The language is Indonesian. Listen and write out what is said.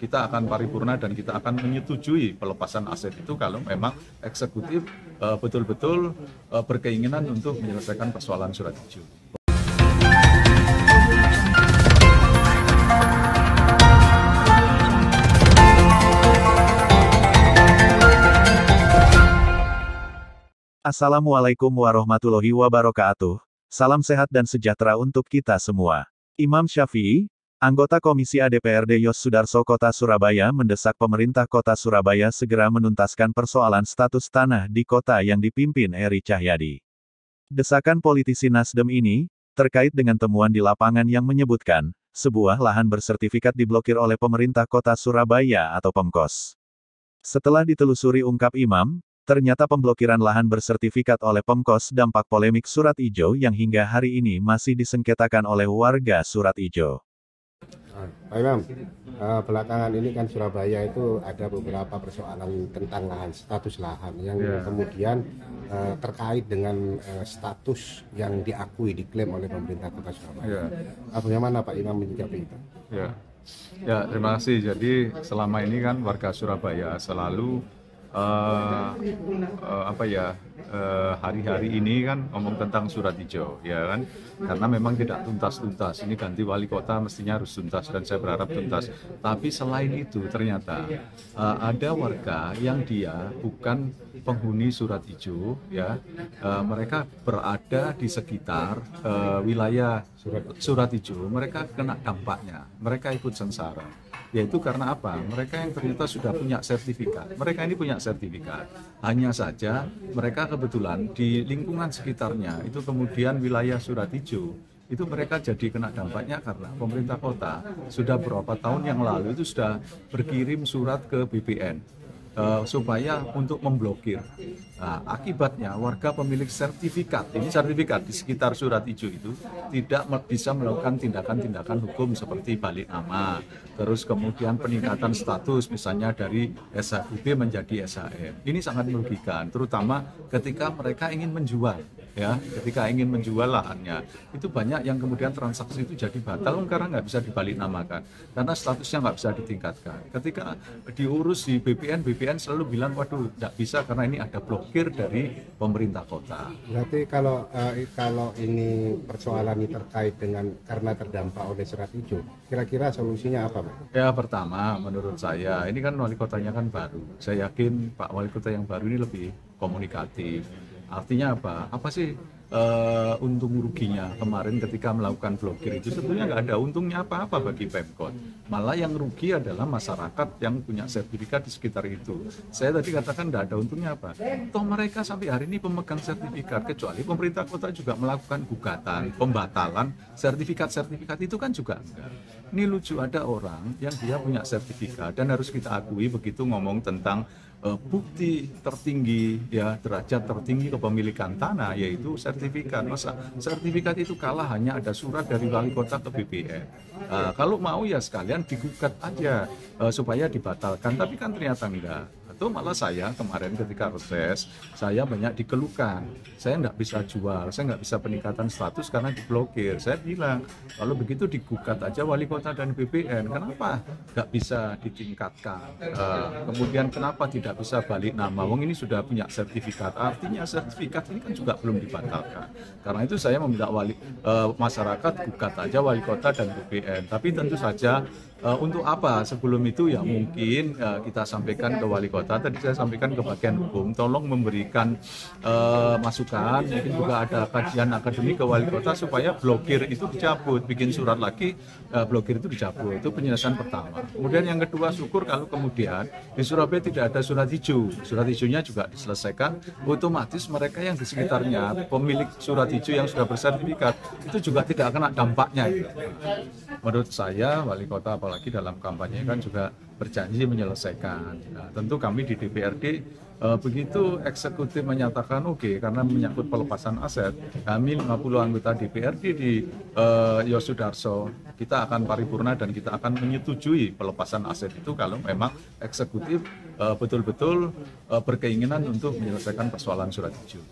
kita akan paripurna dan kita akan menyetujui pelepasan aset itu kalau memang eksekutif betul-betul berkeinginan untuk menyelesaikan persoalan surat hijau. Assalamualaikum warahmatullahi wabarakatuh. Salam sehat dan sejahtera untuk kita semua. Imam Syafi'i, anggota Komisi A DPRD Yos Sudarso Kota Surabaya mendesak pemerintah Kota Surabaya segera menuntaskan persoalan status tanah di kota yang dipimpin Eri Cahyadi. Desakan politisi Nasdem ini, terkait dengan temuan di lapangan yang menyebutkan, sebuah lahan bersertifikat diblokir oleh pemerintah Kota Surabaya atau Pemkos. Setelah ditelusuri ungkap Imam, ternyata pemblokiran lahan bersertifikat oleh Pemkos dampak polemik Surat Ijo yang hingga hari ini masih disengketakan oleh warga Surat Ijo. Pak Imam, belakangan ini kan Surabaya itu ada beberapa persoalan tentang lahan, status lahan yang kemudian terkait dengan status yang diklaim oleh pemerintah Kota Surabaya. Bagaimana Pak Imam menyikapi itu? Ya, terima kasih. Jadi selama ini kan warga Surabaya selalu hari-hari ini kan ngomong tentang surat hijau, ya kan, karena memang tidak tuntas. Ini ganti wali kota mestinya harus tuntas dan saya berharap tuntas. Tapi selain itu ternyata ada warga yang dia bukan penghuni surat hijau, ya, mereka berada di sekitar wilayah surat hijau, mereka kena dampaknya, mereka ikut sengsara. Yaitu karena apa? Mereka yang ternyata sudah punya sertifikat. Mereka ini punya sertifikat. Hanya saja mereka kebetulan di lingkungan sekitarnya itu kemudian wilayah surat hijau. Itu mereka jadi kena dampaknya karena pemerintah kota sudah beberapa tahun yang lalu itu sudah berkirim surat ke BPN supaya untuk memblokir. Nah, akibatnya warga pemilik sertifikat, ini sertifikat di sekitar surat hijau itu tidak bisa melakukan tindakan-tindakan hukum seperti balik nama, terus kemudian peningkatan status misalnya dari SHUB menjadi SHM. Ini sangat merugikan, terutama ketika mereka ingin menjual. Ya, ketika ingin menjual lahannya, itu banyak yang kemudian transaksi itu jadi batal karena nggak bisa dibalik namakan, karena statusnya nggak bisa ditingkatkan. Ketika diurus di BPN selalu bilang, waduh, nggak bisa karena ini ada blokir dari pemerintah kota. Berarti kalau ini persoalan ini terkait dengan karena terdampak oleh surat hijau, kira-kira solusinya apa, Pak? Ya, pertama menurut saya, ini kan wali kotanya kan baru. Saya yakin Pak Wali Kota yang baru ini lebih komunikatif. Artinya apa? Apa sih untung ruginya kemarin ketika melakukan blokir itu? Sebetulnya nggak ada untungnya apa-apa bagi Pemkot. Malah yang rugi adalah masyarakat yang punya sertifikat di sekitar itu. Saya tadi katakan nggak ada untungnya apa? Toh mereka sampai hari ini pemegang sertifikat, kecuali pemerintah kota juga melakukan gugatan, pembatalan sertifikat itu kan juga enggak. Ini lucu, ada orang yang dia punya sertifikat dan harus kita akui begitu ngomong tentang bukti tertinggi, ya, derajat tertinggi kepemilikan tanah yaitu sertifikat. Masa sertifikat itu kalah hanya ada surat dari wali kota ke BPN. Kalau mau ya sekalian digugat aja supaya dibatalkan, tapi kan ternyata enggak. Atau malah saya kemarin ketika reses, saya banyak dikeluhkan, saya nggak bisa jual, saya nggak bisa peningkatan status karena diblokir. Saya bilang, kalau begitu digugat aja wali kota dan BPN, kenapa nggak bisa ditingkatkan? Kemudian kenapa tidak bisa balik nama? Wong ini sudah punya sertifikat, artinya sertifikat ini kan juga belum dibatalkan. Karena itu saya meminta masyarakat gugat aja wali kota dan BPN. Tapi tentu saja untuk apa? Sebelum itu ya mungkin kita sampaikan ke wali kota. Tadi saya sampaikan ke bagian hukum, tolong memberikan masukan, mungkin juga ada kajian akademik ke wali kota supaya blokir itu dicabut, bikin surat lagi, blokir itu dicabut. Itu penjelasan pertama. Kemudian yang kedua, syukur kalau kemudian di Surabaya tidak ada surat hijau, surat hijaunya juga diselesaikan, otomatis mereka yang di sekitarnya, pemilik surat hijau yang sudah bersertifikat, itu juga tidak kena dampaknya. Menurut saya, wali kota apalagi dalam kampanye kan juga berjanji menyelesaikan. Nah, tentu kami di DPRD begitu eksekutif menyatakan oke, karena menyangkut pelepasan aset, kami 50 anggota DPRD di Yos Sudarso, kita akan paripurna dan kita akan menyetujui pelepasan aset itu kalau memang eksekutif betul-betul berkeinginan untuk menyelesaikan persoalan surat hijau.